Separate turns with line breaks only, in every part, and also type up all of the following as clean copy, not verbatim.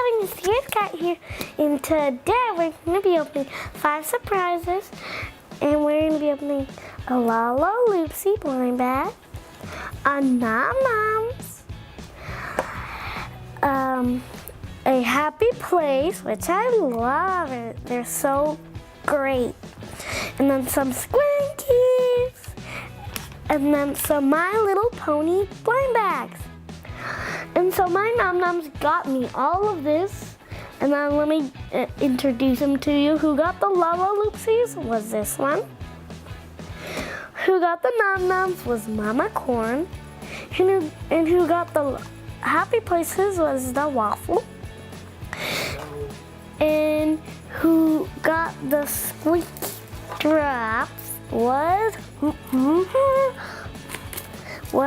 having a serious cat here, and today we're going to be opening 5 surprises, and we're going to be opening a Lalaloopsy blind bag, a Noms, a Happy Place, which I love it. They're so great, and then some Squinkies, and then some My Little Pony blind bags. And so my Noms got me all of this, and then let me introduce them to you. Who got the Lalaloopsies was this one. Who got the Noms was Mama Corn. And who got the Happy Places was the Waffle. And who got the Squeaky Drops was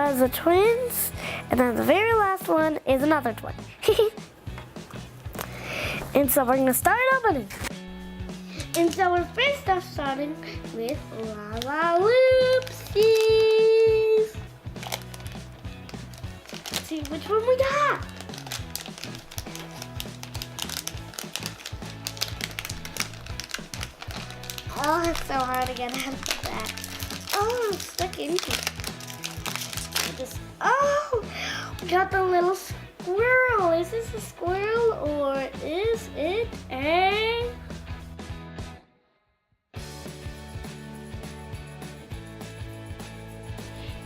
the twins. And then the very last one is another twin. And so we're gonna start opening. And so we're first off starting with Lalaloopsies. Let's see which one we got. Oh, it's so hard to get out of that. Oh, I'm stuck into it. Oh, we got the little squirrel. Is this a squirrel or is it a...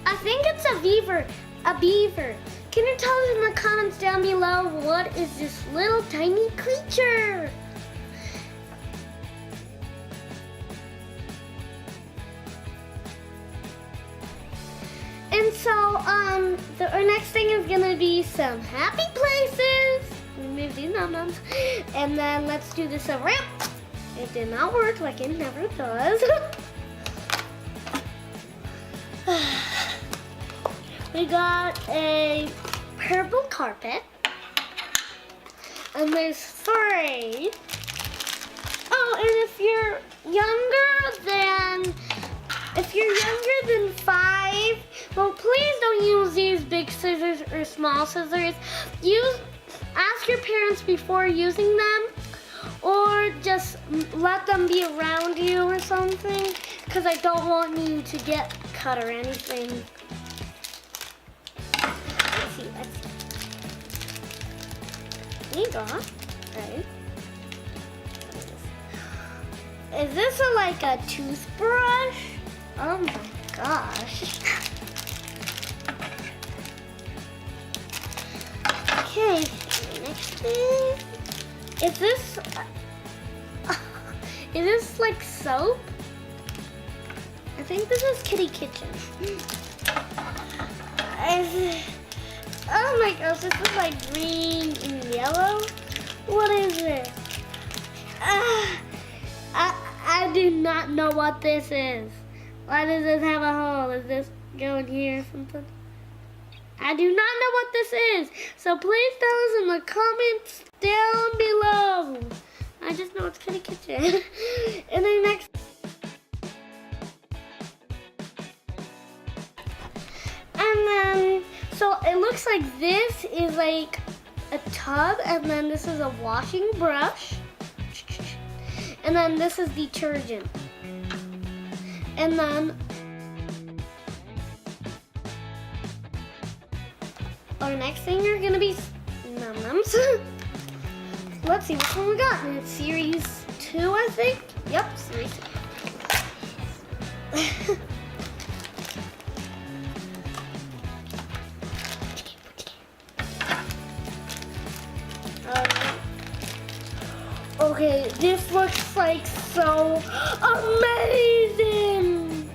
I think it's a beaver. A beaver. Can you tell us in the comments down below what is this little tiny creature? And so, our next thing is gonna be some Happy Places. Remove these Noms. And then let's do this around. It did not work like it never does. We got a purple carpet. And there's 3. Oh, and if you're younger than 5, well, please don't use these big scissors or small scissors. Ask your parents before using them, or just let them be around you or something, because I don't want you to get cut or anything. Let's see. There you go. Right. Is this like a toothbrush? Oh my gosh. Okay, next thing. Is this like soap? I think this is Kitty Kitchen. Oh my gosh, this is like green and yellow. What is this? I do not know what this is. Why does this have a hole? Is this going here or something? I do not know what this is. So please tell us in the comments down below. I just know it's Kitty Kitchen. And then next. And then, so it looks like this is like a tub, and then this is a washing brush. And then this is detergent. And then our next thing are gonna be Noms. Let's see which one we got. It's series 2, I think. Yep, series 2. Okay, this looks like so amazing.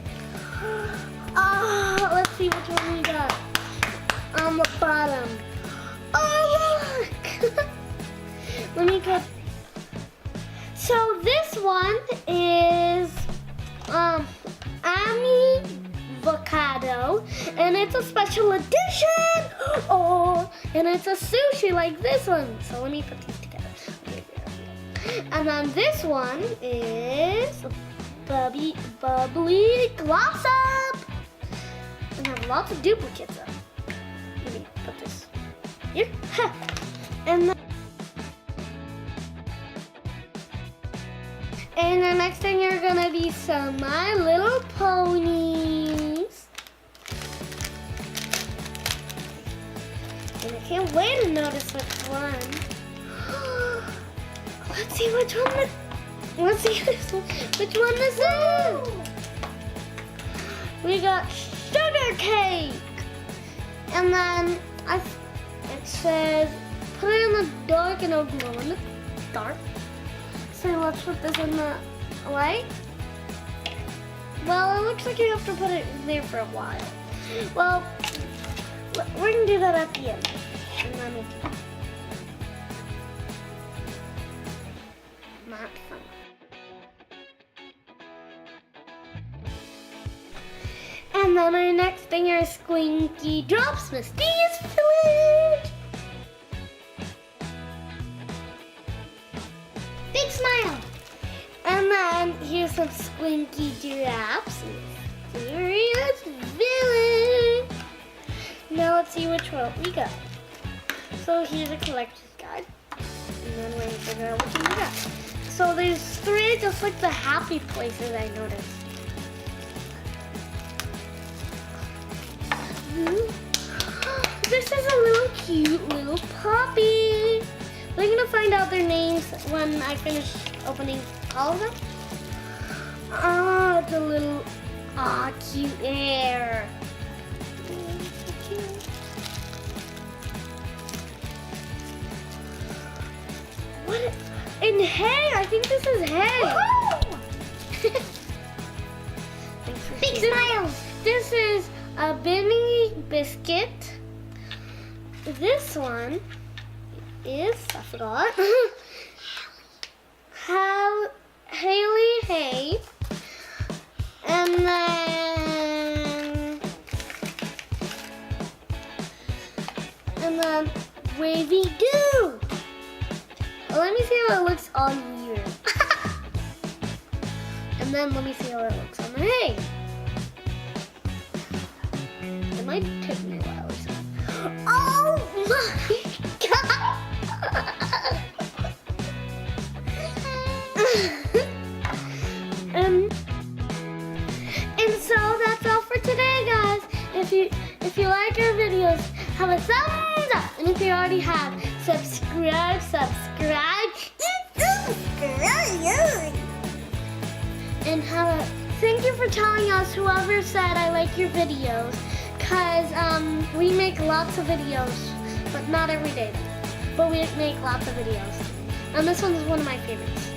Let's see which one we got on the bottom. Oh, look. Let me go. So this one is avocado, and it's a special edition. Oh, and it's a sushi like this one. So let me put these together. And then this one is bubbly gloss up. And I have lots of duplicates of. Let me put this here. And then next thing are gonna be some My Little Ponies. And I can't wait to notice which one. Let's see which one this, let's see which one this is. We got sugar cake. And then it says, put it in the dark and it'll glow in the dark. So let's put this in the light. Well, it looks like you have to put it there for a while. Well, we're gonna do that at the end. And then not fun. And then our next thing is Squinkie Drops Mysterious Village. Big smile. And then here's some Squinkie Giraffes. Mysterious Village. Now let's see which one we got. So here's a collector's guide. And then we're gonna figure out which one we got. So there's 3 just like the happy places I noticed. This is a little cute little puppy. We're gonna find out their names when I finish opening all of them. Oh, it's a little, cute hair. What? In hay? I think this is hay. Big smiles. This is a Benny biscuit. This one is, I forgot. Haley Hay. And then Wavy Goo. Well, let me see how it looks on here. And then let me see how it looks on the hay. It might take me a while or so. Oh my god! And so that's all for today, guys. If you like our videos, have a thumbs up. And if you already have, subscribe. And thank you for telling us, whoever said I like your videos. Because we make lots of videos, but not every day. But we make lots of videos. And this one is one of my favorites.